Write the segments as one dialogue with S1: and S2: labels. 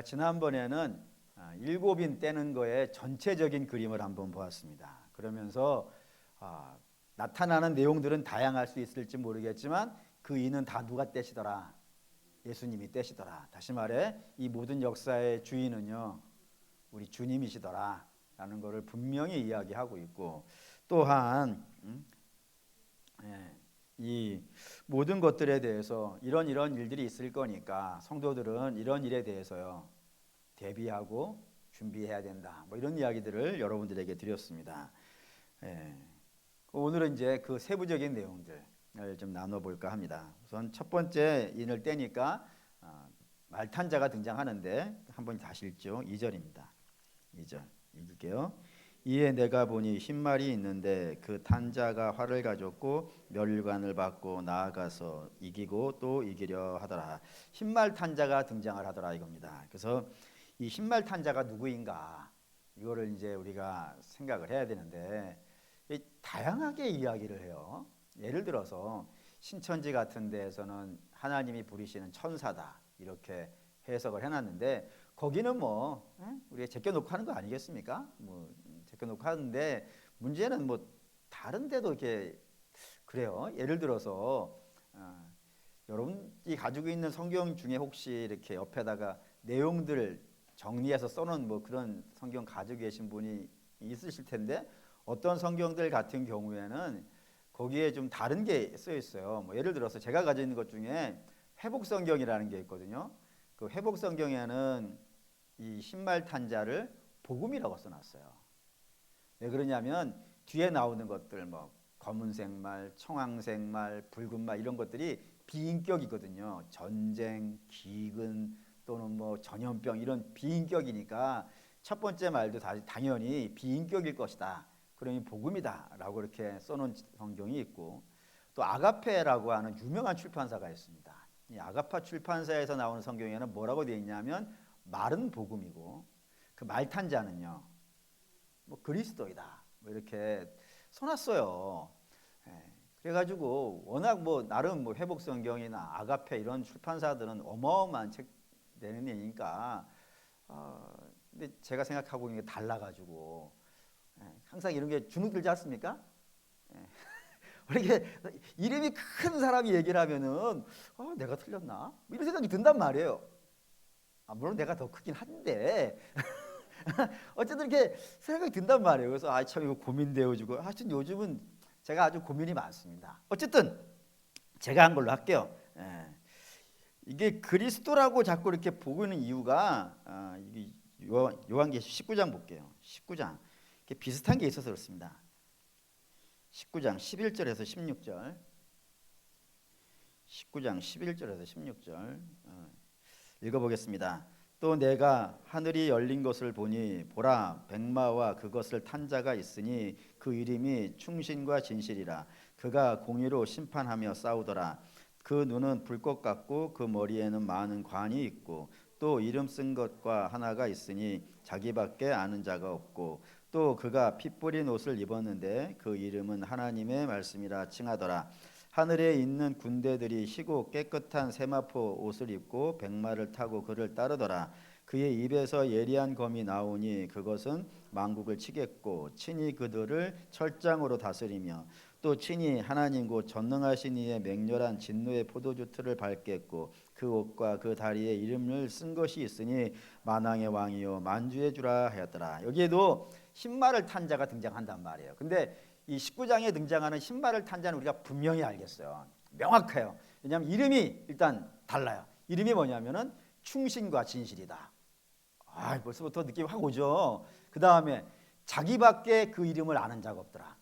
S1: 지난번에는 일곱인 떼는 거에 전체적인 그림을 한번 보았습니다. 그러면서 나타나는 내용들은 다양할 수 있을지 모르겠지만 그 이는 다 누가 떼시더라? 예수님이 떼시더라. 다시 말해 이 모든 역사의 주인은요 우리 주님이시더라 라는 것을 분명히 이야기하고 있고, 또한 이 모든 것들에 대해서 이런 일들이 있을 거니까 성도들은 이런 일에 대해서요 대비하고 준비해야 된다, 뭐 이런 이야기들을 여러분들에게 드렸습니다. 오늘은 이제 그 세부적인 내용들을 좀 나눠볼까 합니다. 우선 첫 번째 인을 떼니까 말탄자가 등장하는데 한번 다시 읽죠. 2절입니다. 2절 읽을게요. 이에 내가 보니 흰말이 있는데 그 탄자가 활을 가졌고 멸관을 받고 나아가서 이기고 또 이기려 하더라. 흰말 탄자가 등장을 하더라 이겁니다. 그래서 이 흰말 탄자가 누구인가, 이거를 이제 우리가 생각을 해야 되는데 다양하게 이야기를 해요. 예를 들어서 신천지 같은 데에서는 하나님이 부리시는 천사다 이렇게 해석을 해놨는데, 거기는 뭐 우리가 제껴놓고 하는 거 아니겠습니까? 뭐 제껴놓고 하는데 문제는 뭐 다른 데도 이렇게 그래요. 예를 들어서 여러분이 가지고 있는 성경 중에 혹시 이렇게 옆에다가 내용들을 정리해서 써놓은 뭐 그런 성경 가지고 계신 분이 있으실 텐데, 어떤 성경들 같은 경우에는 거기에 좀 다른 게 쓰여 있어요. 뭐 예를 들어서 제가 가지고 있는 것 중에 회복 성경이라는 게 있거든요. 그 회복 성경에는 이 흰말 탄자를 복음이라고 써놨어요. 왜 그러냐면 뒤에 나오는 것들 뭐 검은색 말, 청황색 말, 붉은 말 이런 것들이 비인격이거든요. 전쟁, 기근 또는 뭐 전염병 이런 비인격이니까 첫 번째 말도 당연히 비인격일 것이다. 그러니 복음이다라고 이렇게 써놓은 성경이 있고, 또 아가페라고 하는 유명한 출판사가 있습니다. 이 아가파 출판사에서 나오는 성경에는 뭐라고 되어 있냐면 말은 복음이고 그 말탄자는요 뭐 그리스도이다 뭐 이렇게 써놨어요. 그래가지고 워낙 뭐 나름 뭐 회복 성경이나 아가페 이런 출판사들은 어마어마한 책 내는 애니까 근데 제가 생각하고 있는 게 달라가지고 항상 이런 게 주눅 들지 않습니까? 이렇게 이름이 큰 사람이 얘기를 하면은 내가 틀렸나? 이런 생각이 든단 말이에요. 물론 내가 더 크긴 한데 어쨌든 이렇게 생각이 든단 말이에요. 그래서 참 이거 고민되어지고, 하여튼 요즘은 제가 아주 고민이 많습니다. 어쨌든 제가 한 걸로 할게요. 이게 그리스도라고 자꾸 이렇게 보고는 이유가 요한계시록 19장 볼게요. 19장 이렇게 비슷한 게 있어서 그렇습니다. 19장 11절에서 16절 19장 11절에서 16절 읽어보겠습니다. 또 내가 하늘이 열린 것을 보니 보라 백마와 그것을 탄 자가 있으니 그 이름이 충신과 진실이라. 그가 공의로 심판하며 싸우더라. 그 눈은 불꽃 같고 그 머리에는 많은 관이 있고 또 이름 쓴 것과 하나가 있으니 자기밖에 아는 자가 없고, 또 그가 피 뿌린 옷을 입었는데 그 이름은 하나님의 말씀이라 칭하더라. 하늘에 있는 군대들이 희고 깨끗한 세마포 옷을 입고 백마를 타고 그를 따르더라. 그의 입에서 예리한 검이 나오니 그것은 만국을 치겠고 친히 그들을 철장으로 다스리며 또 친히 하나님 곧 전능하신 이의 맹렬한 진노의 포도주 틀을 밟겠고 그 옷과 그 다리에 이름을 쓴 것이 있으니 만왕의 왕이요 만주의 주라 하였더라. 여기에도 흰말을 탄 자가 등장한단 말이에요. 근데 이 19장에 등장하는 흰말을 탄 자는 우리가 분명히 알겠어요. 명확해요. 왜냐하면 이름이 일단 달라요. 이름이 뭐냐면은 충신과 진실이다. 벌써부터 느낌이 확 오죠. 그 다음에 자기밖에 그 이름을 아는 자가 없더라.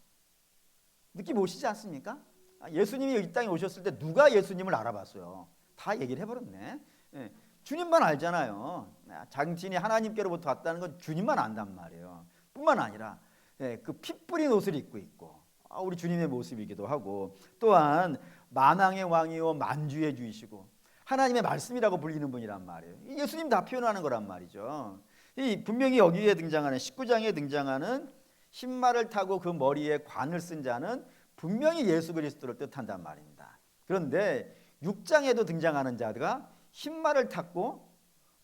S1: 느낌 오시지 않습니까? 예수님이 이 땅에 오셨을 때 누가 예수님을 알아봤어요? 다 얘기를 해버렸네. 주님만 알잖아요. 당신이 하나님께로부터 왔다는 건 주님만 안단 말이에요. 뿐만 아니라 그 피 뿌린 옷을 입고 있고 우리 주님의 모습이기도 하고, 또한 만왕의 왕이요 만주의 주이시고 하나님의 말씀이라고 불리는 분이란 말이에요. 예수님 다 표현하는 거란 말이죠. 분명히 여기에 등장하는 19장에 등장하는 흰말을 타고 그 머리에 관을 쓴 자는 분명히 예수 그리스도를 뜻한단 말입니다. 그런데 6장에도 등장하는 자가 흰말을 탔고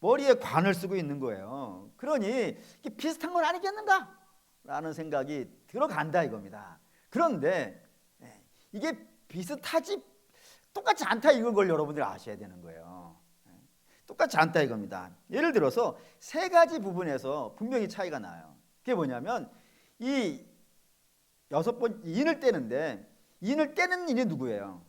S1: 머리에 관을 쓰고 있는 거예요. 그러니 이게 비슷한 건 아니겠는가? 라는 생각이 들어간다 이겁니다. 그런데 이게 비슷하지 똑같지 않다 이걸 여러분들이 아셔야 되는 거예요. 똑같지 않다 이겁니다. 예를 들어서 세 가지 부분에서 분명히 차이가 나요. 그게 뭐냐면 이 여섯 번 인을 떼는데 인을 떼는 인이 누구예요?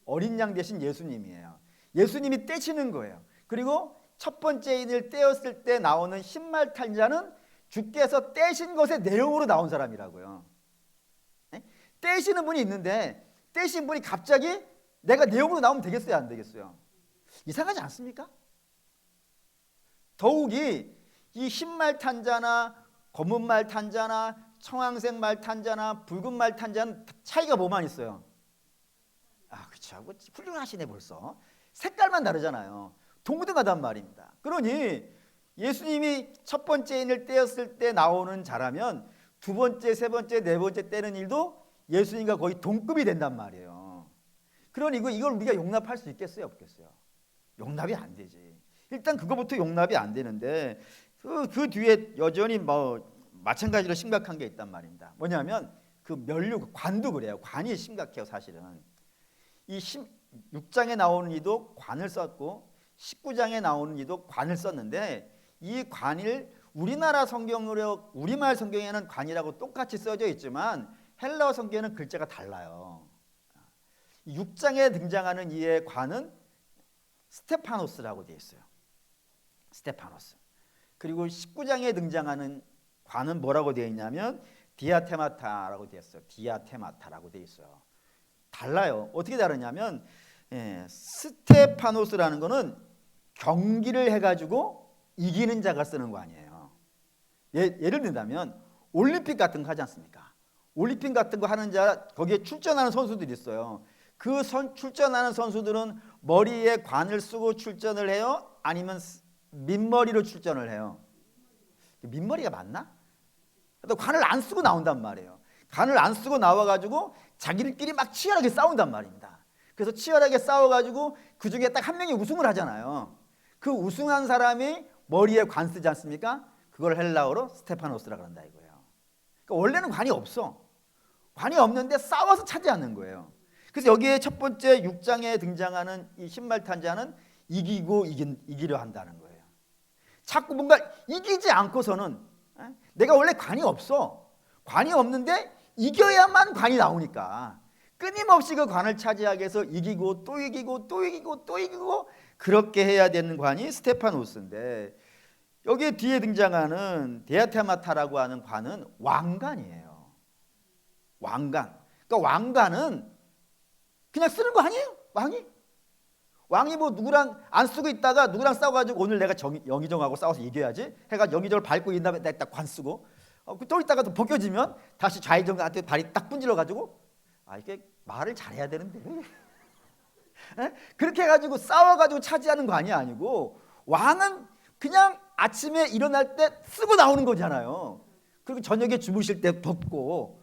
S1: 어린 양 대신 예수님이에요. 예수님이 떼시는 거예요. 그리고 첫 번째 인을 떼었을 때 나오는 신말탄자는 주께서 떼신 것의 내용으로 나온 사람이라고요. 떼시는 분이 있는데 떼신 분이 갑자기 내가 내용으로 나오면 되겠어요, 안 되겠어요? 이상하지 않습니까? 더욱이 이 흰말 탄자나 검은 말 탄자나 청황색 말 탄자나 붉은 말 탄자는 차이가 뭐만 있어요? 아, 그렇죠. 훌륭하시네 벌써. 색깔만 다르잖아요. 동등하단 말입니다. 그러니 예수님이 첫 번째 인을 떼었을 때 나오는 자라면 두 번째, 세 번째, 네 번째 떼는 일도 예수님과 거의 동급이 된단 말이에요. 그러니 이걸 우리가 용납할 수 있겠어요, 없겠어요? 용납이 안 되지. 일단 그거부터 용납이 안 되는데 그 뒤에 여전히 마찬가지로 심각한 게 있단 말입니다. 뭐냐면 그 면류 관도 그래요. 관이 심각해요, 사실은. 이 16장에 나오는 이도 관을 썼고 19장에 나오는 이도 관을 썼는데 이 관을 우리나라 성경으로 우리말 성경에는 관이라고 똑같이 써져 있지만 헬라어 성경에는 글자가 달라요. 6장에 등장하는 이의 관은 스테파노스라고 되어 있어요. 스테파노스. 그리고 19장에 등장하는 관은 뭐라고 되어 있냐면 디아테마타라고 되어 있어요. 디아테마타라고 되어 있어요. 달라요. 어떻게 다르냐면 스테파노스라는 거는 경기를 해가지고 이기는 자가 쓰는 관이에요. 예를 든다면 올림픽 같은 거 하지 않습니까? 올림픽 같은 거 하는 자 거기에 출전하는 선수들이 있어요. 출전하는 선수들은 머리에 관을 쓰고 출전을 해요? 아니면 민머리로 출전을 해요? 민머리가 맞나? 관을 안 쓰고 나온단 말이에요. 관을 안 쓰고 나와가지고 자기들끼리 막 치열하게 싸운단 말입니다. 그래서 치열하게 싸워가지고 그 중에 딱 한 명이 우승을 하잖아요. 그 우승한 사람이 머리에 관 쓰지 않습니까? 그걸 헬라어로 스테파노스라고 한다 이거예요. 그러니까 원래는 관이 없어. 관이 없는데 싸워서 차지하는 거예요. 그래서 여기에 첫 번째 6장에 등장하는 이 신말탄자는 이기고 이기려 한다는 거예요. 자꾸 뭔가 이기지 않고서는 내가 원래 관이 없어. 관이 없는데 이겨야만 관이 나오니까 끊임없이 그 관을 차지하기 위해서 이기고 또 이기고 또 이기고 또 이기고 그렇게 해야 되는 관이 스테파노스인데 여기에 뒤에 등장하는 디아테마타라고 하는 관은 왕관이에요. 왕관. 그러니까 왕관은 그냥 쓰는 거 아니에요? 왕이 뭐 누구랑 안 쓰고 있다가 누구랑 싸워가지고 오늘 내가 영의정하고 싸워서 이겨야지 해가 영의정을 밟고 있는 다음에 내가 딱 관 쓰고 또 있다가 또 벗겨지면 다시 좌의정한테 발이 딱 분질러가지고 이게 말을 잘해야 되는데 그렇게 해가지고 싸워가지고 차지하는 관이 아니고 왕은 그냥 아침에 일어날 때 쓰고 나오는 거잖아요. 그리고 저녁에 주무실 때 벗고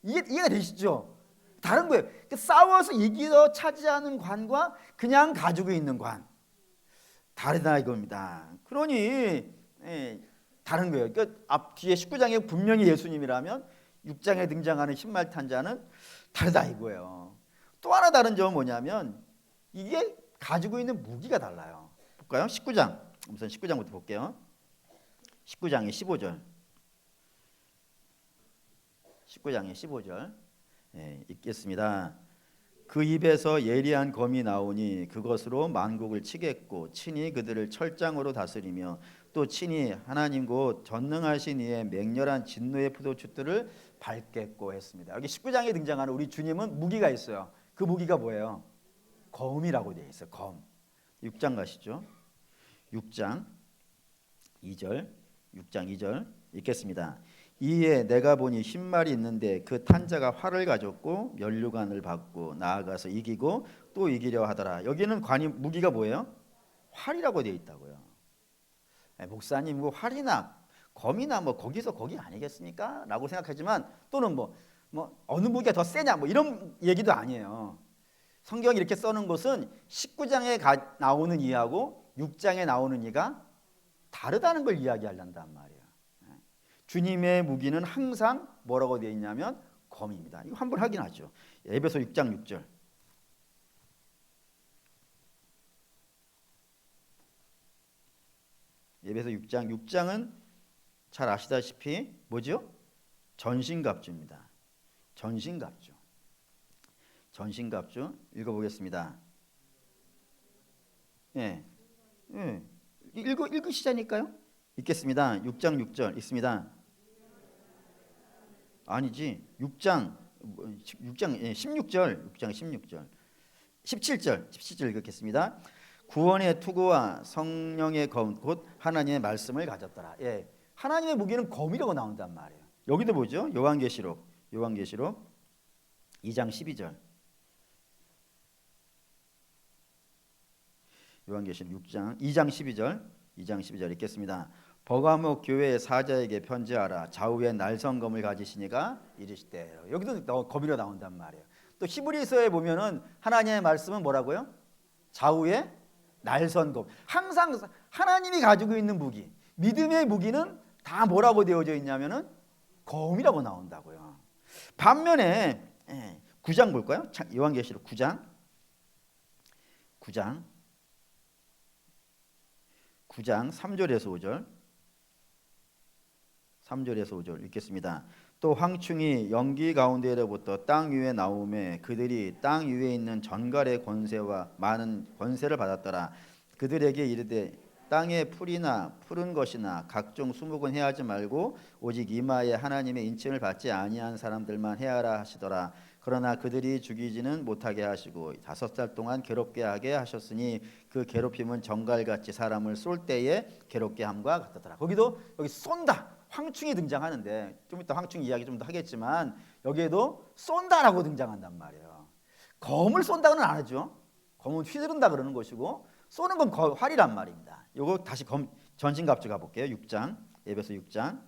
S1: 이해가 되시죠? 다른 거예요. 싸워서 이기어 차지하는 관과 그냥 가지고 있는 관 다르다 이겁니다. 그러니 다른 거예요. 그러니까 앞 뒤에 19장에 분명히 예수님이라면 6장에 등장하는 신말탄자는 다르다 이거예요. 또 하나 다른 점은 뭐냐면 이게 가지고 있는 무기가 달라요. 볼까요? 19장 우선 19장부터 볼게요. 19장의 15절 19장의 15절 읽겠습니다. 그 입에서 예리한 검이 나오니 그것으로 만국을 치겠고 친히 그들을 철장으로 다스리며 또 친히 하나님 곧 전능하신 이의 맹렬한 진노의 포도주들을 밟겠고 했습니다. 여기 19장에 등장하는 우리 주님은 무기가 있어요. 그 무기가 뭐예요? 검이라고 되어 있어요. 검. 6장 가시죠. 6장 2절 6장 2절 읽겠습니다. 이에 내가 보니 흰말이 있는데 그 탄자가 활을 가졌고 면류관을 받고 나아가서 이기고 또 이기려 하더라. 여기는 관이 무기가 뭐예요? 활이라고 되어 있다고요. 목사님 뭐 활이나 검이나 뭐 거기서 거기 아니겠습니까? 라고 생각하지만 또는 뭐 어느 무기가 더 세냐 뭐 이런 얘기도 아니에요. 성경이 이렇게 써는 것은 19장에 나오는 이하고 6장에 나오는 이가 다르다는 걸 이야기하려단 말이에요. 주님의 무기는 항상 뭐라고 되어 있냐면 검입니다. 이거 한번 확인하죠. 에베소 6장 6절. 에베소 6장은 잘 아시다시피 뭐죠? 전신갑주입니다. 전신갑주 읽어보겠습니다. 예, 읽으시자니까요. 읽겠습니다. 6장 6절 읽습니다. 아니지. 6장 16절 17절 읽겠습니다. 구원의 투구와 성령의 검 곧 하나님의 말씀을 가졌더라. 예, 하나님의 무기는 검이라고 나온단 말이에요. 여기도 보죠. 요한계시록 2장 12절. 요한계시록 2장 12절 읽겠습니다. 버가모 교회의 사자에게 편지하라. 좌우에 날성검을 가지시니가 이르시되. 여기도 검이라 나온단 말이에요. 또 히브리서에 보면은 하나님의 말씀은 뭐라고요? 좌우에 날성검. 항상 하나님이 가지고 있는 무기, 믿음의 무기는 다 뭐라고 되어져 있냐면은 검이라고 나온다고요. 반면에 9장 볼까요? 요한계시록 9장 3절에서 5절 읽겠습니다. 또 황충이 연기 가운데로부터 땅 위에 나오매 그들이 땅 위에 있는 전갈의 권세와 많은 권세를 받았더라. 그들에게 이르되 땅의 풀이나 푸른 것이나 각종 수목은 해하지 말고 오직 이마에 하나님의 인침을 받지 아니한 사람들만 해하라 하시더라. 그러나 그들이 죽이지는 못하게 하시고 5살 동안 괴롭게 하게 하셨으니 그 괴롭힘은 정갈같이 사람을 쏠 때에 괴롭게 함과 같더라. 여기 쏜다, 황충이 등장하는데 좀 이따 황충 이야기 좀 더 하겠지만 여기에도 쏜다라고 등장한단 말이에요. 검을 쏜다고는 안 하죠. 검은 휘두른다 그러는 것이고 쏘는 건 활이란 말입니다. 요거 다시 전신갑주 가볼게요. 6장 에베소 6장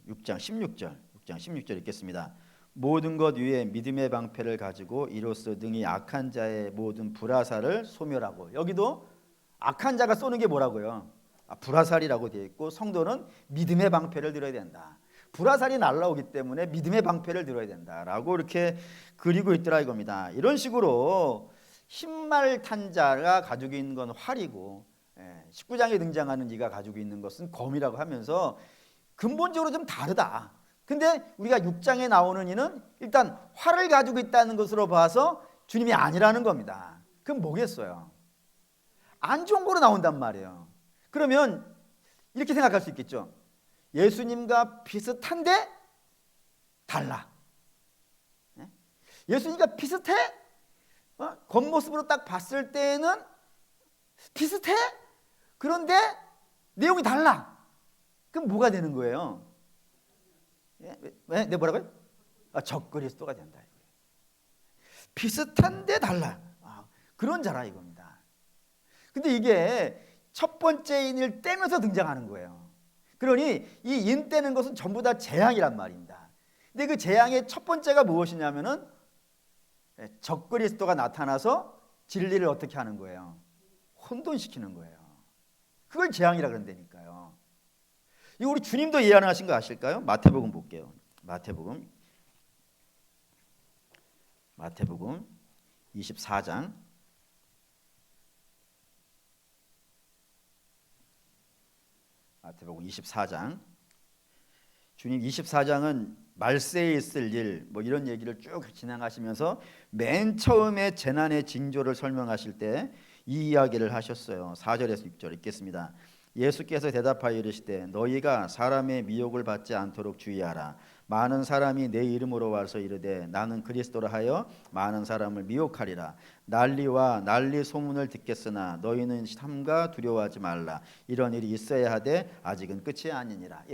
S1: 16절 읽겠습니다. 모든 것 위에 믿음의 방패를 가지고 이로써 능히 악한 자의 모든 불화살을 소멸하고. 여기도 악한 자가 쏘는 게 뭐라고요? 불화살이라고 되어 있고 성도는 믿음의 방패를 들어야 된다. 불화살이 날라오기 때문에 믿음의 방패를 들어야 된다라고 이렇게 그리고 있더라 이겁니다. 이런 식으로 흰말 탄 자가 가지고 있는 건 활이고 19장에 등장하는 이가 가지고 있는 것은 검이라고 하면서 근본적으로 좀 다르다. 근데 우리가 6장에 나오는 이는 일단 활을 가지고 있다는 것으로 봐서 주님이 아니라는 겁니다. 그럼 뭐겠어요? 안 좋은 거로 나온단 말이에요. 그러면 이렇게 생각할 수 있겠죠. 예수님과 비슷한데 달라. 예수님과 비슷해? 겉모습으로 딱 봤을 때는 비슷해? 그런데 내용이 달라. 그럼 뭐가 되는 거예요? 왜? 네, 뭐라고요? 적그리스도가 된다. 비슷한데 달라. 그런 자라 이겁니다. 근데 이게 첫 번째 인을 떼면서 등장하는 거예요. 그러니 이 인 떼는 것은 전부 다 재앙이란 말입니다. 근데 그 재앙의 첫 번째가 무엇이냐면은 적그리스도가 나타나서 진리를 어떻게 하는 거예요? 혼돈시키는 거예요. 그걸 재앙이라 그런다니까요. 이거 우리 주님도 예언하신 거 아실까요? 마태복음 볼게요. 마태복음 24장 24장 주님 24장은 말세에 있을 일 뭐 이런 얘기를 쭉 진행하시면서 맨 처음에 재난의 징조를 설명하실 때 이 이야기를 하셨어요. 4절에서 6절 읽겠습니다. 예수께서 대답하여 이르시되 너희가 사람의 미혹을 받지 않도록 주의하라. 많은 사람이 내 이름으로 와서 이르되 나는 그리스도라 하여 많은 사람을 미혹하리라. 난리와 난리 소문을 듣겠으나 너희는 삼가 두려워하지 말라. 이런 일이 있어야 하되 아직은 끝이 아니니라.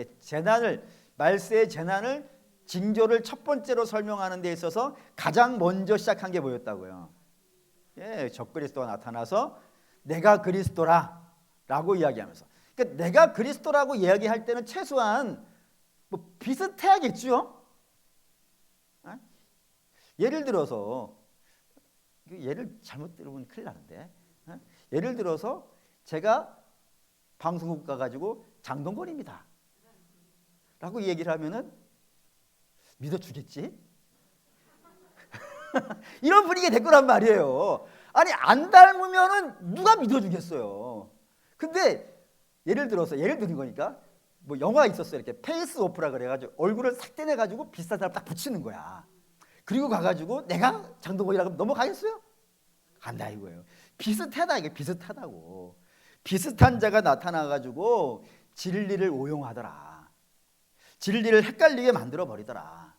S1: 말세의 재난을 징조를 첫 번째로 설명하는 데 있어서 가장 먼저 시작한 게 뭐였다고요? 적그리스도가 나타나서 내가 그리스도라 라고 이야기하면서, 그러니까 내가 그리스도라고 이야기할 때는 최소한 뭐 비슷해야겠죠. 예를 들어서 예를 잘못 들으면 큰일 나는데 예를 들어서 제가 방송국 가가지고 장동건입니다 라고 얘기를 하면은 믿어주겠지? 이런 분위기가 될 거란 말이에요. 아니 안 닮으면은 누가 믿어주겠어요. 근데 예를 드는 거니까 뭐 영화 있었어요. 이렇게 페이스 오프라 그래가지고 얼굴을 싹 떼내가지고 비슷한 사람 딱 붙이는 거야. 그리고 가가지고 내가 장동건이라고 하면 넘어가겠어요? 간다 이거예요. 비슷하다 이게 비슷하다고. 비슷한 자가 나타나가지고 진리를 오용하더라. 진리를 헷갈리게 만들어 버리더라.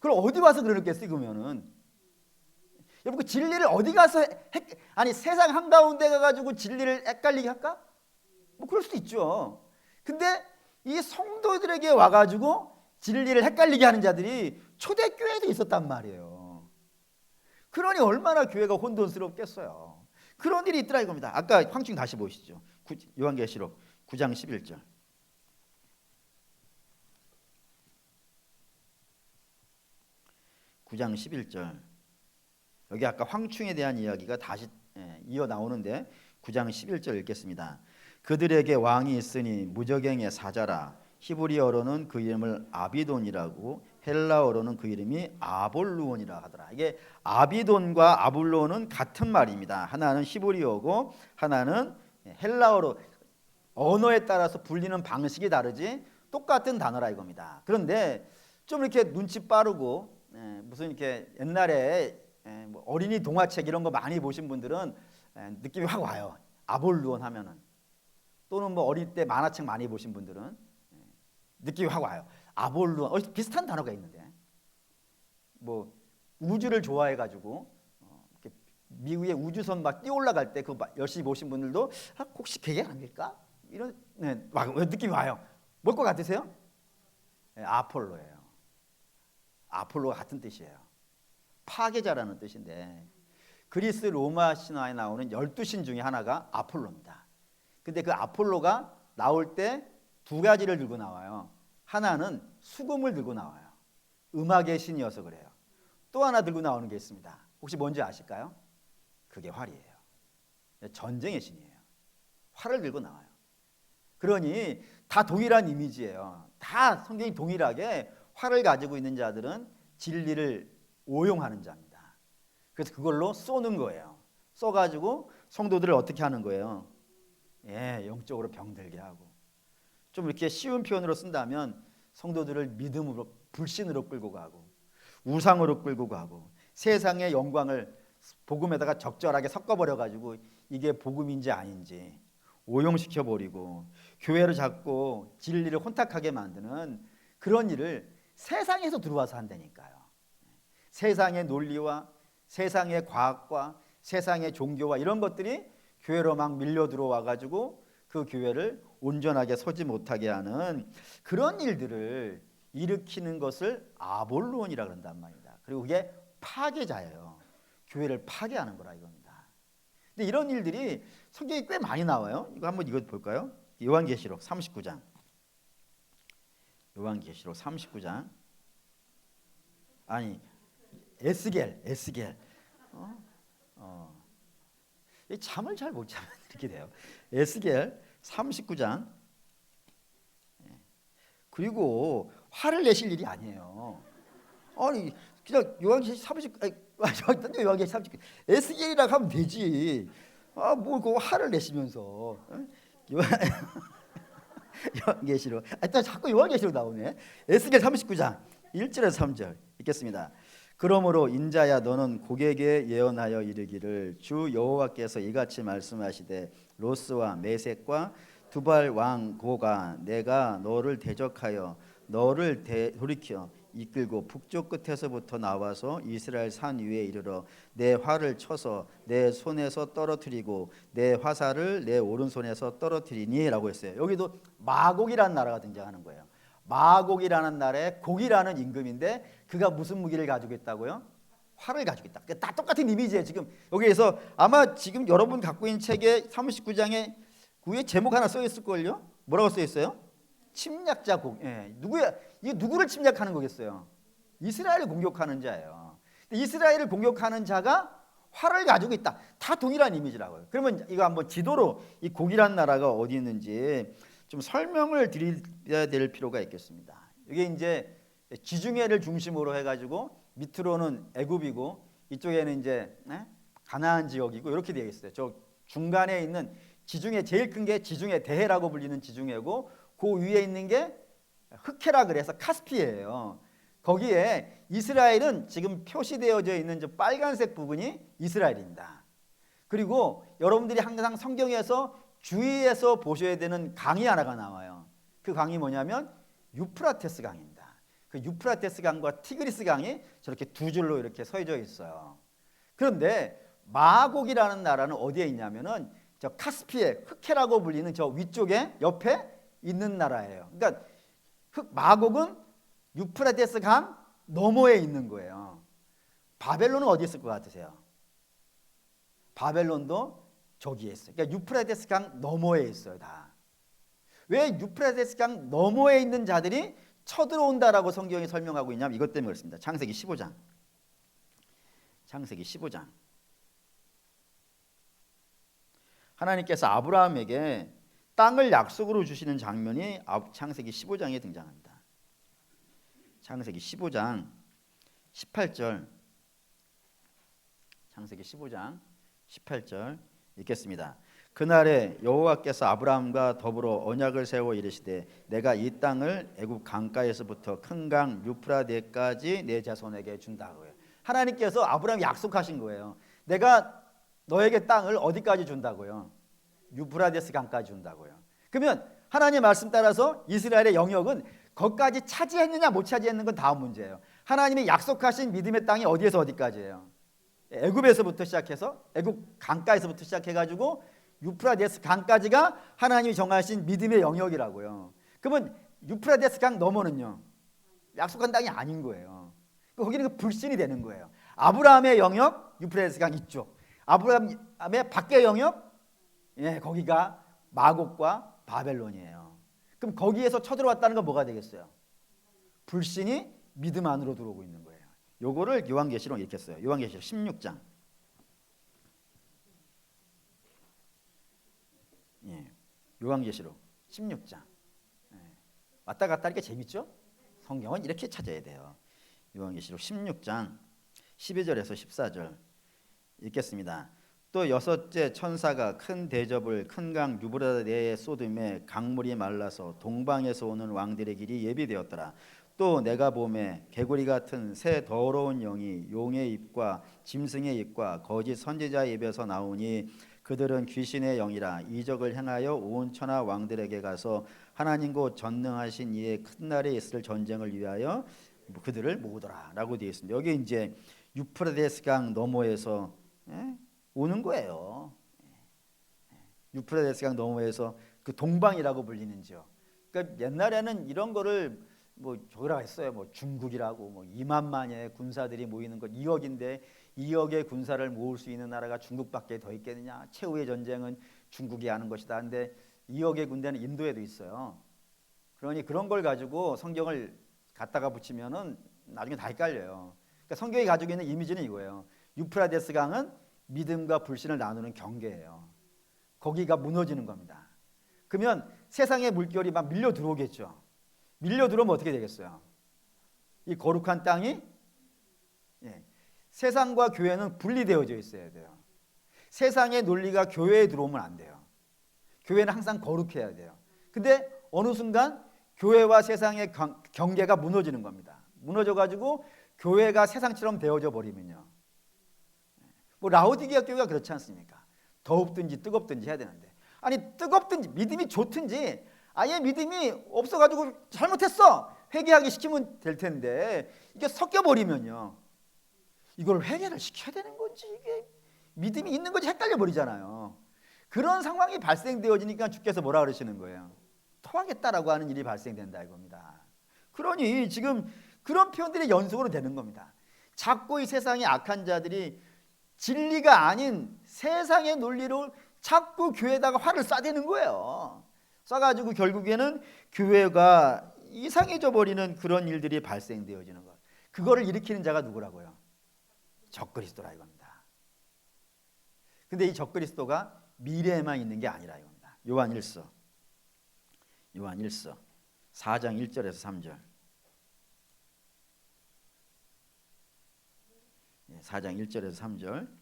S1: 그럼 어디 와서 그러겠어요? 그러면은 여러분 그 진리를 어디 가서 아니 세상 한가운데 가가지고 진리를 헷갈리게 할까? 뭐 그럴 수도 있죠. 근데 이 성도들에게 와가지고 진리를 헷갈리게 하는 자들이 초대교회도 있었단 말이에요. 그러니 얼마나 교회가 혼돈스럽겠어요. 그런 일이 있더라 이겁니다. 아까 황충 다시 보시죠. 요한계시록 9장 11절. 9장 11절. 여기 아까 황충에 대한 이야기가 다시 이어 나오는데 9장 11절 읽겠습니다. 그들에게 왕이 있으니 무저갱의 사자라. 히브리어로는 그 이름을 아비돈이라고 헬라어로는 그 이름이 아볼루온이라 하더라. 이게 아비돈과 아볼루온은 같은 말입니다. 하나는 히브리어고 하나는 헬라어로 언어에 따라서 불리는 방식이 다르지 똑같은 단어라 이겁니다. 그런데 좀 이렇게 눈치 빠르고 무슨 이렇게 옛날에 뭐 어린이 동화책 이런 거 많이 보신 분들은 느낌이 확 와요. 아볼루온 하면은 또는 뭐 어릴 때 만화책 많이 보신 분들은 느낌이 확 와요. 아볼루온 비슷한 단어가 있는데 뭐 우주를 좋아해가지고 미국의 우주선 막 뛰어 올라갈 때 그 열심히 보신 분들도 혹시 그게 아닐까 이런 느낌이 와요. 뭘 것 같으세요? 아폴로예요. 아폴로가 같은 뜻이에요. 파괴자라는 뜻인데 그리스 로마 신화에 나오는 12신 중에 하나가 아폴로입니다. 근데 그 아폴로가 나올 때 두 가지를 들고 나와요. 하나는 수금을 들고 나와요. 음악의 신이어서 그래요. 또 하나 들고 나오는 게 있습니다. 혹시 뭔지 아실까요? 그게 활이에요. 전쟁의 신이에요. 활을 들고 나와요. 그러니 다 동일한 이미지예요. 다 성경이 동일하게 활을 가지고 있는 자들은 진리를 오용하는 자입니다. 그래서 그걸로 쏘는 거예요. 쏘가지고 성도들을 어떻게 하는 거예요? 영적으로 병들게 하고. 좀 이렇게 쉬운 표현으로 쓴다면 성도들을 믿음으로 불신으로 끌고 가고 우상으로 끌고 가고 세상의 영광을 복음에다가 적절하게 섞어버려가지고 이게 복음인지 아닌지 오용시켜버리고 교회를 잡고 진리를 혼탁하게 만드는 그런 일을 세상에서 들어와서 한다니까요. 세상의 논리와 세상의 과학과 세상의 종교와 이런 것들이 교회로 막 밀려 들어와가지고 그 교회를 온전하게 서지 못하게 하는 그런 일들을 일으키는 것을 아볼루온이라 그런단 말입니다. 그리고 그게 파괴자예요. 교회를 파괴하는 거라 이겁니다. 근데 이런 일들이 성경에 꽤 많이 나와요. 이거 한번 이거 볼까요? 요한계시록 39장. 요한계시록 39장. 아니 에스겔. 이 잠을 잘 못 자면 이렇게 돼요. 에스겔 39장. 그리고 화를 내실 일이 아니에요. 아니 그냥 요한계시 30 요한계시 30 에스겔이라고 하면 되지. 뭐 그 화를 내시면서 요한계시록 또 자꾸 요한계시록 나오네. 에스겔 39장 1절에서 3절 읽겠습니다. 그러므로 인자야 너는 고객에 예언하여 이르기를 주 여호와께서 이같이 말씀하시되 로스와 메섹과 두발 왕 고가 내가 너를 대적하여 너를 돌이켜 이끌고 북쪽 끝에서부터 나와서 이스라엘 산 위에 이르러 내 활을 쳐서 내 손에서 떨어뜨리고 내 화살을 내 오른손에서 떨어뜨리니 라고 했어요. 여기도 마곡이라는 나라가 등장하는 거예요. 마곡이라는 나라에 곡이라는 임금인데 그가 무슨 무기를 가지고 있다고요? 활을 가지고 있다. 다 똑같은 이미지예요. 지금 여기에서 아마 지금 여러분 갖고 있는 책에 39장에 위에 제목 하나 써 있을걸요? 뭐라고 써 있어요? 침략자 곡. 누구야? 이게 누구를 침략하는 거겠어요? 이스라엘을 공격하는 자예요. 이스라엘을 공격하는 자가 활을 가지고 있다. 다 동일한 이미지라고요. 그러면 이거 한번 지도로 이 곡이란 나라가 어디 있는지 좀 설명을 드려야 될 필요가 있겠습니다. 이게 이제 지중해를 중심으로 해가지고 밑으로는 애굽이고 이쪽에는 이제 가나안 지역이고 이렇게 되어 있어요. 저 중간에 있는 지중해 제일 큰 게 지중해 대해라고 불리는 지중해고 그 위에 있는 게 흑해라 그래서 카스피해예요. 거기에 이스라엘은 지금 표시되어져 있는 저 빨간색 부분이 이스라엘입니다. 그리고 여러분들이 항상 성경에서 주의해서 보셔야 되는 강이 하나가 나와요. 그 강이 뭐냐면 유프라테스 강입니다. 그 유프라테스 강과 티그리스 강이 저렇게 두 줄로 이렇게 서져 있어요. 그런데 마곡이라는 나라는 어디에 있냐면은 저 카스피해 흑해라고 불리는 저 위쪽에 옆에 있는 나라예요. 그러니까 마곡은 유프라테스 강 너머에 있는 거예요. 바벨론은 어디 있을 것 같으세요? 바벨론도 저기에 있어요. 그러니까 유프라테스 강 너머에 있어요. 다. 왜 유프라테스 강 너머에 있는 자들이 쳐들어온다라고 성경이 설명하고 있냐면 이것 때문에 그렇습니다. 창세기 15장. 창세기 15장. 하나님께서 아브라함에게 땅을 약속으로 주시는 장면이 창세기 15장에 등장합니다. 창세기 15장 18절. 창세기 15장 18절 읽겠습니다. 그날에 여호와께서 아브라함과 더불어 언약을 세워 이르시되 내가 이 땅을 애굽 강가에서부터 큰 강 유프라데까지 내 자손에게 준다고요. 하나님께서 아브라함 약속하신 거예요. 내가 너에게 땅을 어디까지 준다고요? 유프라데스 강까지 준다고요. 그러면 하나님의 말씀 따라서 이스라엘의 영역은 거기까지 차지했느냐 못 차지했는 건 다음 문제예요. 하나님이 약속하신 믿음의 땅이 어디에서 어디까지예요? 애굽에서부터 시작해서 애굽 강가에서부터 시작해가지고 유프라데스 강까지가 하나님이 정하신 믿음의 영역이라고요. 그러면 유프라데스 강 너머는요 약속한 땅이 아닌 거예요. 거기는 그 불신이 되는 거예요. 아브라함의 영역 유프라데스 강 이쪽, 아브라함의 밖의 영역 거기가 마곡과 바벨론이에요. 그럼 거기에서 쳐들어왔다는 건 뭐가 되겠어요? 불신이 믿음 안으로 들어오고 있는 거예요. 요거를 요한계시록 이렇게 써요. 요한계시록 16장. 요한계시록 16장. 왔다 갔다 하니까 재밌죠? 성경은 이렇게 찾아야 돼요. 요한계시록 16장 12절에서 14절 읽겠습니다. 또 여섯째 천사가 큰 대접을 큰 강 유브라데에 쏟음에 강물이 말라서 동방에서 오는 왕들의 길이 예비되었더라. 또 내가 보매 개구리 같은 새 더러운 영이 용의 입과 짐승의 입과 거짓 선지자의 입에서 나오니 그들은 귀신의 영이라 이적을 행하여 온 천하 왕들에게 가서 하나님 곧 전능하신 이의 큰 날에 있을 전쟁을 위하여 그들을 모으더라 라고 되어 있습니다. 여기 이제 유프라데스 강 너머에서 오는 거예요. 유프라데스 강 너머에서 그 동방이라고 불리는 지역. 그러니까 옛날에는 이런 거를 뭐 저기라 했어요. 뭐 중국이라고 뭐 2만만의 군사들이 모이는 것 2억인데 2억의 군사를 모을 수 있는 나라가 중국밖에 더 있겠느냐? 최후의 전쟁은 중국이 하는 것이다. 근데 2억의 군대는 인도에도 있어요. 그러니 그런 걸 가지고 성경을 갖다가 붙이면은 나중에 다 헷갈려요. 그러니까 성경이 가지고 있는 이미지는 이거예요. 유프라데스 강은 믿음과 불신을 나누는 경계예요. 거기가 무너지는 겁니다. 그러면 세상의 물결이 막 밀려 들어오겠죠. 밀려 들어오면 어떻게 되겠어요? 이 거룩한 땅이 세상과 교회는 분리되어져 있어야 돼요. 세상의 논리가 교회에 들어오면 안 돼요. 교회는 항상 거룩해야 돼요. 근데 어느 순간 교회와 세상의 경계가 무너지는 겁니다. 무너져가지고 교회가 세상처럼 되어져 버리면요. 뭐 라오디게아 교회가 그렇지 않습니까? 더웁든지 뜨겁든지 해야 되는데 아니 뜨겁든지 믿음이 좋든지 아예 믿음이 없어가지고 잘못했어 회개하게 시키면 될 텐데 이게 섞여버리면요 이걸 회개를 시켜야 되는 건지 이게 믿음이 있는 건지 헷갈려 버리잖아요. 그런 상황이 발생되어지니까 주께서 뭐라 그러시는 거예요? 토하겠다라고 하는 일이 발생된다 이겁니다. 그러니 지금 그런 표현들이 연속으로 되는 겁니다. 자꾸 이 세상의 악한 자들이 진리가 아닌 세상의 논리로 자꾸 교회에다가 화를 쏴대는 거예요. 쏴가지고 결국에는 교회가 이상해져 버리는 그런 일들이 발생되어지는 것. 그거를 일으키는 자가 누구라고요? 적그리스도라 이겁니다. 근데 이 적그리스도가 미래에만 있는 게 아니라 이겁니다. 요한 1서 4장 1절에서 3절. 4장 1절에서 3절.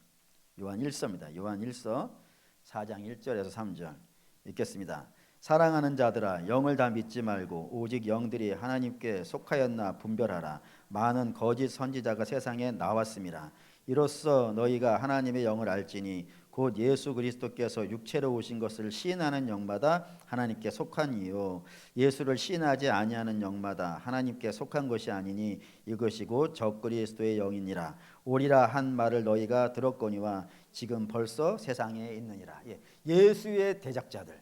S1: 요한 1서입니다. 요한 1서 4장 1절에서 3절 읽겠습니다. 사랑하는 자들아, 영을 다 믿지 말고 오직 영들이 하나님께 속하였나 분별하라. 많은 거짓 선지자가 세상에 나왔음이라. 이로써 너희가 하나님의 영을 알지니 곧 예수 그리스도께서 육체로 오신 것을 시인하는 영마다 하나님께 속한 이요 예수를 시인하지 아니하는 영마다 하나님께 속한 것이 아니니 이것이 곧 적그리스도의 영이니라. 오리라 한 말을 너희가 들었거니와 지금 벌써 세상에 있느니라. 예수의 대적자들,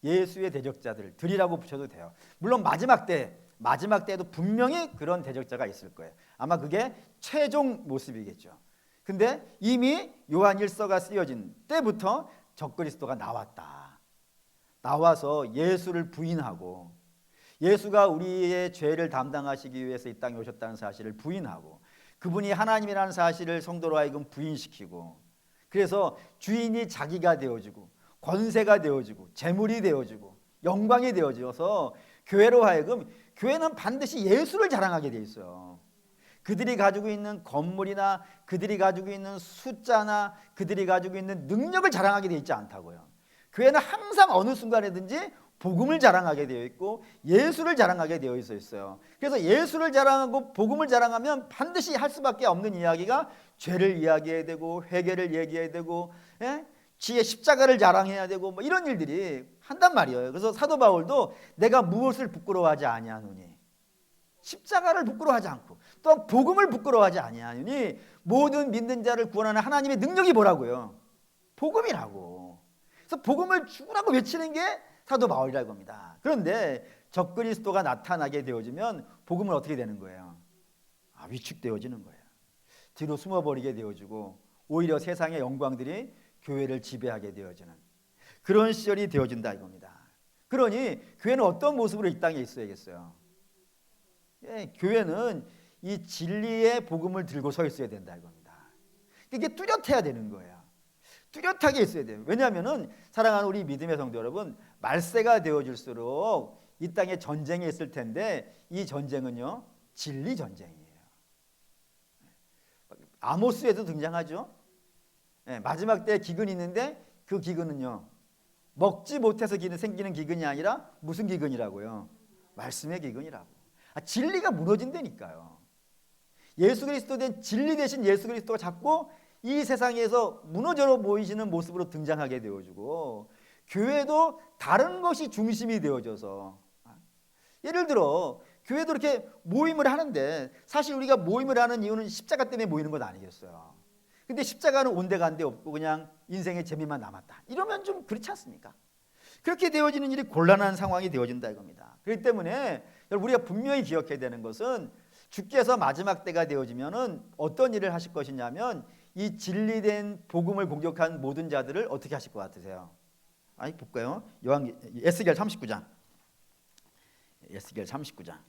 S1: 예수의 대적자들 들이라고 붙여도 돼요. 물론 마지막 때에도 분명히 그런 대적자가 있을 거예요. 아마 그게 최종 모습이겠죠. 근데 이미 요한 1서가 쓰여진 때부터 적그리스도가 나와서 예수를 부인하고 예수가 우리의 죄를 담당하시기 위해서 이 땅에 오셨다는 사실을 부인하고 그분이 하나님이라는 사실을 성도로 하여금 부인시키고 그래서 주인이 자기가 되어지고 권세가 되어지고 재물이 되어지고 영광이 되어져서 교회로 하여금 교회는 반드시 예수를 자랑하게 돼 있어요. 그들이 가지고 있는 건물이나 그들이 가지고 있는 숫자나 그들이 가지고 있는 능력을 자랑하게 되어 있지 않다고요. 교회는 항상 어느 순간에든지 복음을 자랑하게 되어 있고 예수를 자랑하게 되어 있어요. 그래서 예수를 자랑하고 복음을 자랑하면 반드시 할 수밖에 없는 이야기가 죄를 이야기해야 되고 회개를 얘기해야 되고 지의 십자가를 자랑해야 되고 뭐 이런 일들이 한단 말이에요. 그래서 사도 바울도 내가 무엇을 부끄러워하지 아니하노니 십자가를 부끄러워하지 않고 또한 복음을 부끄러워하지 아니하니 모든 믿는 자를 구원하는 하나님의 능력이 뭐라고요? 복음이라고. 그래서 복음을 죽으라고 외치는 게 사도 바울이라고 합니다. 그런데 적그리스도가 나타나게 되어지면 복음은 어떻게 되는 거예요? 위축되어지는 거예요. 뒤로 숨어버리게 되어지고 오히려 세상의 영광들이 교회를 지배하게 되어지는 그런 시절이 되어진다 이겁니다. 그러니 교회는 어떤 모습으로 이 땅에 있어야겠어요? 교회는 이 진리의 복음을 들고 서 있어야 된다 이겁니다. 이게 뚜렷해야 되는 거예요. 뚜렷하게 있어야 돼요. 왜냐하면 사랑하는 우리 믿음의 성도 여러분, 말세가 되어질수록 이 땅에 전쟁이 있을 텐데 이 전쟁은요 진리 전쟁이에요. 아모스에도 등장하죠. 마지막 때에 기근이 있는데 그 기근은요 먹지 못해서 생기는 기근이 아니라 무슨 기근이라고요? 말씀의 기근이라고. 진리가 무너진다니까요. 예수 그리스도 된 진리 대신 예수 그리스도가 자꾸 이 세상에서 무너져 보이시는 모습으로 등장하게 되어지고 교회도 다른 것이 중심이 되어져서 예를 들어 교회도 이렇게 모임을 하는데 사실 우리가 모임을 하는 이유는 십자가 때문에 모이는 건 아니겠어요. 근데 십자가는 온데간데 없고 그냥 인생의 재미만 남았다. 이러면 좀 그렇지 않습니까? 그렇게 되어지는 일이 곤란한 상황이 되어진다 이겁니다. 그렇기 때문에 우리가 분명히 기억해야 되는 것은 주께서 마지막 때가 되어지면은 어떤 일을 하실 것이냐면 이 진리된 복음을 공격한 모든 자들을 어떻게 하실 것 같으세요? 볼까요? 에스겔 39장. 에스겔 39장.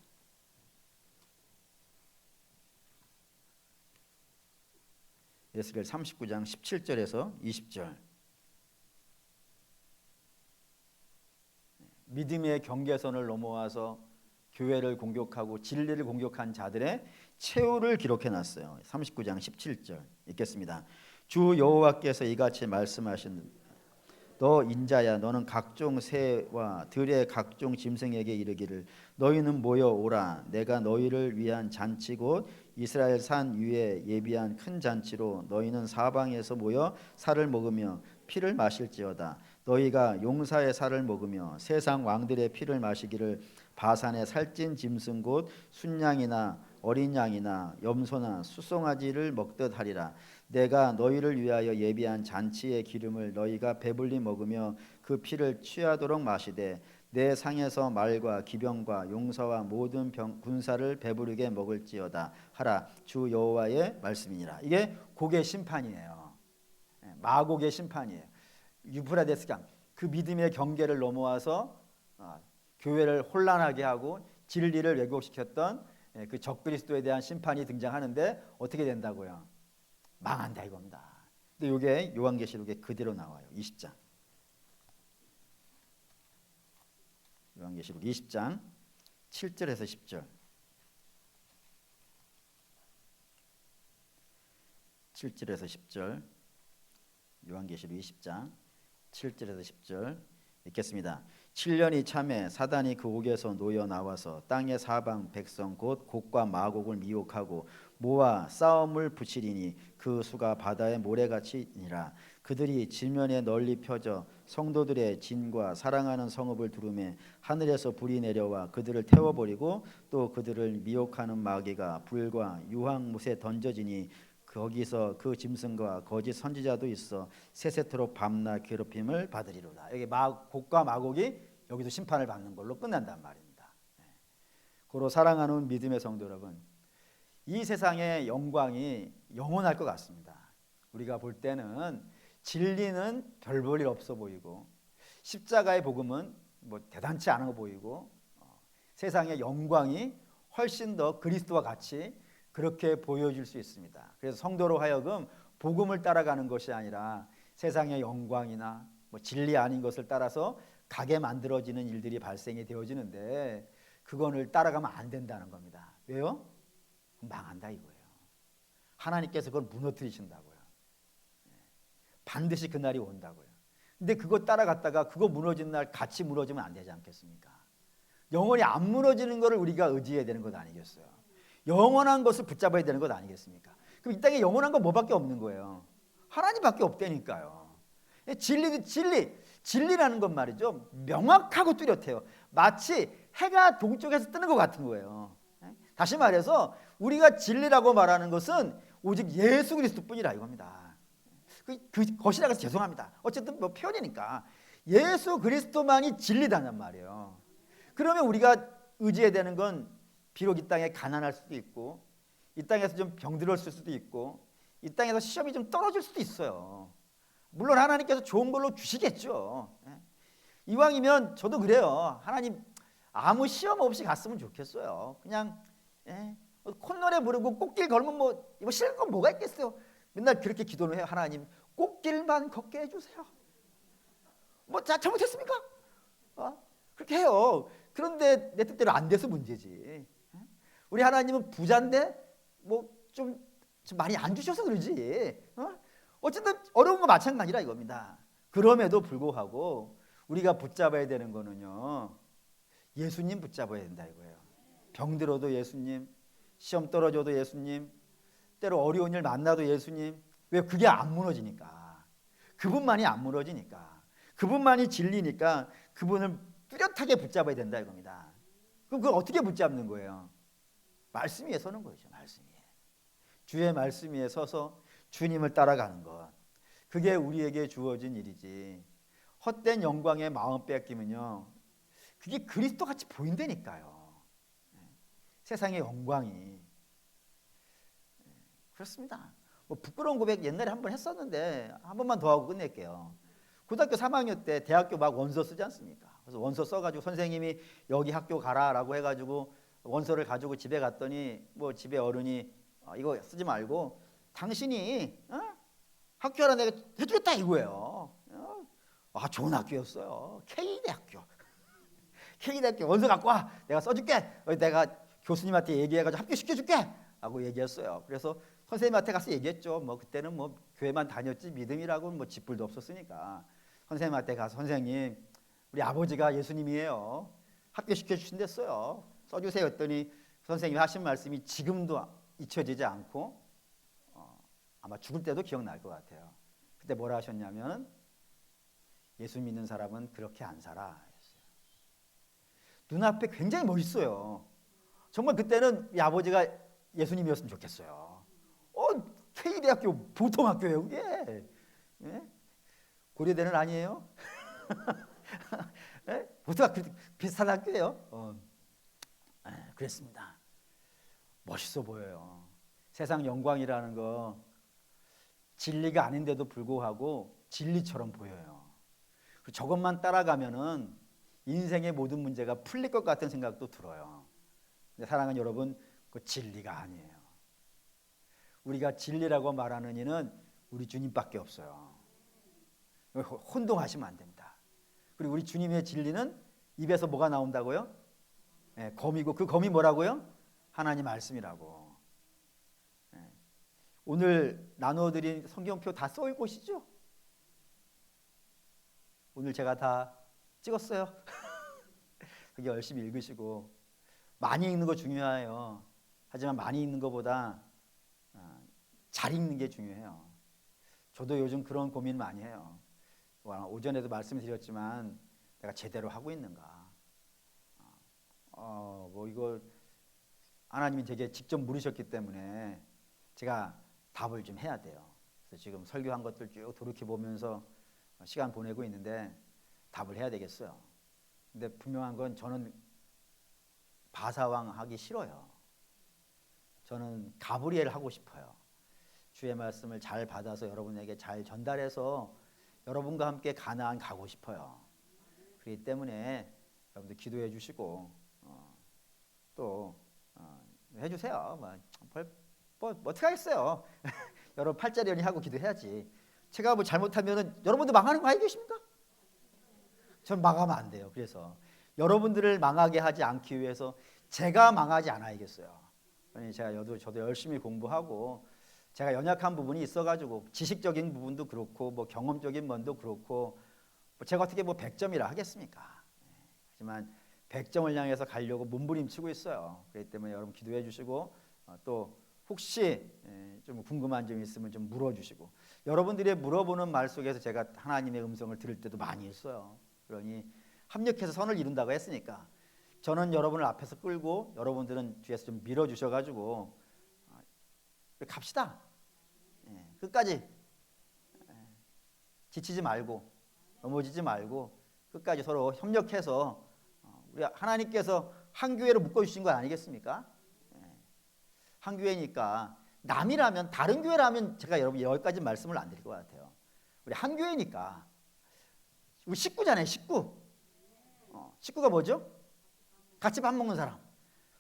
S1: 에스겔 39장 17절에서 20절. 믿음의 경계선을 넘어와서 교회를 공격하고 진리를 공격한 자들의 최후를 기록해 놨어요. 39장 17절 읽겠습니다. 주 여호와께서 이같이 말씀하신 너 인자야 너는 각종 새와 들의 각종 짐승에게 이르기를 너희는 모여 오라 내가 너희를 위한 잔치 곧 이스라엘 산 위에 예비한 큰 잔치로 너희는 사방에서 모여 살을 먹으며 피를 마실지어다. 너희가 용사의 살을 먹으며 세상 왕들의 피를 마시기를 바산의 살찐 짐승 곧 순양이나 어린 양이나 염소나 수송아지를 먹듯 하리라. 내가 너희를 위하여 예비한 잔치의 기름을 너희가 배불리 먹으며 그 피를 취하도록 마시되 내 상에서 말과 기병과 용사와 모든 군사를 배부르게 먹을지어다 하라. 주 여호와의 말씀이니라. 이게 곡의 심판이에요. 마곡의 심판이에요. 유프라데스 강 그 믿음의 경계를 넘어와서 교회를 혼란하게 하고 진리를 왜곡시켰던 그 적그리스도에 대한 심판이 등장하는데 어떻게 된다고요? 망한다 이겁니다. 근데 이게 요한계시록에 그대로 나와요. 20장. 요한계시록 20장 7절에서 10절. 7절에서 10절. 요한계시록 20장 7절에서 10절 읽겠습니다. 7년이 참에 사단이 그 옥에서 놓여 나와서 땅의 사방 백성 곧 곡과 마곡을 미혹하고 모아 싸움을 붙이리니 그 수가 바다의 모래같이니라. 그들이 지면에 널리 펴져 성도들의 진과 사랑하는 성읍을 두르매 하늘에서 불이 내려와 그들을 태워버리고 또 그들을 미혹하는 마귀가 불과 유황못에 던져지니 거기서 그 짐승과 거짓 선지자도 있어 세세토록 밤낮 괴롭힘을 받으리로다. 여기 곡과 마곡이 여기서 심판을 받는 걸로 끝난단 말입니다. 고로 사랑하는 믿음의 성도 여러분, 이 세상의 영광이 영원할 것 같습니다. 우리가 볼 때는 진리는 별 볼 일 없어 보이고 십자가의 복음은 뭐 대단치 않아 보이고 세상의 영광이 훨씬 더 그리스도와 같이 그렇게 보여질 수 있습니다. 그래서 성도로 하여금 복음을 따라가는 것이 아니라 세상의 영광이나 뭐 진리 아닌 것을 따라서 가게 만들어지는 일들이 발생이 되어지는데 그거를 따라가면 안 된다는 겁니다. 왜요? 망한다 이거예요. 하나님께서 그걸 무너뜨리신다고요. 반드시 그날이 온다고요. 근데 그거 따라갔다가 그거 무너진 날 같이 무너지면 안 되지 않겠습니까? 영원히 안 무너지는 것을 우리가 의지해야 되는 것 아니겠어요? 영원한 것을 붙잡아야 되는 것 아니겠습니까? 그럼 이 땅에 영원한 건 뭐밖에 없는 거예요? 하나님밖에 없다니까요. 진리는 진리라는 건 말이죠, 명확하고 뚜렷해요. 마치 해가 동쪽에서 뜨는 것 같은 거예요. 다시 말해서 우리가 진리라고 말하는 것은 오직 예수 그리스도뿐이라 이겁니다. 것이라고 해서 죄송합니다. 어쨌든 뭐 표현이니까 예수 그리스도만이 진리다는 말이에요. 그러면 우리가 의지해야 되는 건 비록 이 땅에 가난할 수도 있고 이 땅에서 좀 병들었을 수도 있고 이 땅에서 시험이 좀 떨어질 수도 있어요. 물론 하나님께서 좋은 걸로 주시겠죠. 이왕이면 저도 그래요. 하나님 아무 시험 없이 갔으면 좋겠어요. 그냥 콧노래 부르고 꽃길 걸으면 뭐 싫은 건 뭐가 있겠어요. 맨날 그렇게 기도를 해요. 하나님 꽃길만 걷게 해주세요. 뭐 자 잘못했습니까? 그렇게 해요. 그런데 내 뜻대로 안 돼서 문제지. 우리 하나님은 부자인데 뭐 좀 많이 안 주셔서 그러지. 어쨌든 어려운 거 마찬가지라 이겁니다. 그럼에도 불구하고 우리가 붙잡아야 되는 거는요, 예수님 붙잡아야 된다 이거예요. 병들어도 예수님, 시험 떨어져도 예수님, 때로 어려운 일 만나도 예수님. 왜? 그게 안 무너지니까. 그분만이 안 무너지니까. 그분만이 진리니까 그분을 뚜렷하게 붙잡아야 된다 이겁니다. 그럼 그걸 어떻게 붙잡는 거예요? 말씀 위에 서는 거죠. 말씀 위에. 주의 말씀 위에 서서 주님을 따라가는 것. 그게 우리에게 주어진 일이지. 헛된 영광의 마음 뺏기면요, 그게 그리스도같이 보인다니까요. 세상의 영광이. 그렇습니다. 뭐 부끄러운 고백 옛날에 한번 했었는데 한 번만 더 하고 끝낼게요. 고등학교 3학년 때 대학교 막 원서 쓰지 않습니까? 그래서 원서 써가지고 선생님이 여기 학교 가라라고 해가지고 원서를 가지고 집에 갔더니 뭐 집에 어른이 이거 쓰지 말고 당신이 학교 하나 내가 해주겠다 이거예요. 좋은 학교였어요. K대학교. K대학교 원서 갖고 와. 내가 써줄게. 내가 교수님한테 얘기해가지고 합격시켜줄게 라고 얘기했어요. 그래서 선생님한테 가서 얘기했죠. 뭐 그때는 뭐 교회만 다녔지 믿음이라고 뭐 쥐뿔도 없었으니까 선생님한테 가서 선생님 우리 아버지가 예수님이에요. 합격시켜 주신댔어요. 써주세요 했더니 선생님이 하신 말씀이 지금도 잊혀지지 않고 아마 죽을 때도 기억날 것 같아요. 그때 뭐라 하셨냐면 예수 믿는 사람은 그렇게 안 살아 했어요. 눈앞에 굉장히 멋있어요. 정말 그때는 이 아버지가 예수님이었으면 좋겠어요. K대학교 보통 학교예요 그게. 예? 고려대는 아니에요? 예? 보통 학교 비슷한 학교예요. 그랬습니다. 멋있어 보여요. 세상 영광이라는 거 진리가 아닌데도 불구하고 진리처럼 보여요. 저것만 따라가면은 인생의 모든 문제가 풀릴 것 같은 생각도 들어요. 근데 사랑하는 여러분, 그 진리가 아니에요. 우리가 진리라고 말하는 이는 우리 주님밖에 없어요. 혼동하시면 안 됩니다. 그리고 우리 주님의 진리는 입에서 뭐가 나온다고요? 네, 검이고 그 검이 뭐라고요? 하나님 말씀이라고. 네. 오늘 나누어드린 성경표 다 써 있으시죠? 오늘 제가 다 찍었어요. 그게 열심히 읽으시고 많이 읽는 거 중요해요. 하지만 많이 읽는 것보다 잘 읽는 게 중요해요. 저도 요즘 그런 고민 많이 해요. 오전에도 말씀드렸지만 내가 제대로 하고 있는가? 뭐 이걸 하나님이 제게 직접 물으셨기 때문에 제가 답을 좀 해야 돼요. 그래서 지금 설교한 것들 쭉 돌이켜 보면서 시간 보내고 있는데 답을 해야 되겠어요. 근데 분명한 건 저는 바사왕 하기 싫어요. 저는 가브리엘 하고 싶어요. 주의 말씀을 잘 받아서 여러분에게 잘 전달해서 여러분과 함께 가나안 가고 싶어요. 그렇기 때문에 여러분들 기도해 주시고 또 해주세요. 뭐 어떻게 하겠어요. 여러분 팔자리 연희하고 기도해야지. 제가 뭐 잘못하면 여러분도 망하는 거 아니겠습니까? 전 망하면 안 돼요. 그래서 여러분들을 망하게 하지 않기 위해서 제가 망하지 않아야겠어요. 그러니 저도 열심히 공부하고 제가 연약한 부분이 있어가지고 지식적인 부분도 그렇고 뭐 경험적인 면도 그렇고 제가 어떻게 뭐 100점이라 하겠습니까? 하지만 100점을 향해서 가려고 몸부림치고 있어요. 그렇기 때문에 여러분 기도해 주시고 또 혹시 좀 궁금한 점 있으면 좀 물어주시고 여러분들이 물어보는 말 속에서 제가 하나님의 음성을 들을 때도 많이 있어요. 그러니 합력해서 선을 이룬다고 했으니까 저는 여러분을 앞에서 끌고 여러분들은 뒤에서 좀 밀어주셔가지고 갑시다. 끝까지 지치지 말고 넘어지지 말고 끝까지 서로 협력해서 우리 하나님께서 한 교회로 묶어주신 거 아니겠습니까? 한 교회니까 남이라면 다른 교회라면 제가 여러분 여기까지 말씀을 안 드릴 것 같아요. 우리 한 교회니까 우리 식구잖아요. 식구가 뭐죠? 같이 밥 먹는 사람.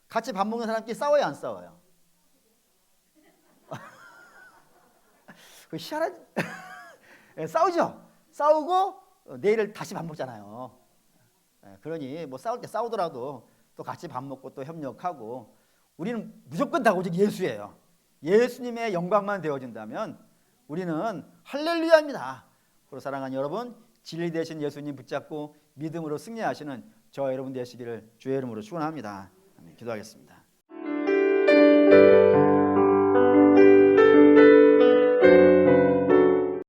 S1: 같이 밥 먹는 사람끼리 싸워요, 안 싸워요? 그 희한한 싸우죠. 싸우고 내일 다시 밥 먹잖아요. 그러니 뭐 싸울 때 싸우더라도 또 같이 밥 먹고 또 협력하고 우리는 무조건 다 오직 예수예요. 예수님의 영광만 되어진다면 우리는 할렐루야입니다. 그리고 사랑하는 여러분, 진리 되신 예수님 붙잡고 믿음으로 승리하시는 저와 여러분 되시기를 주의 이름으로 축원합니다. 기도하겠습니다.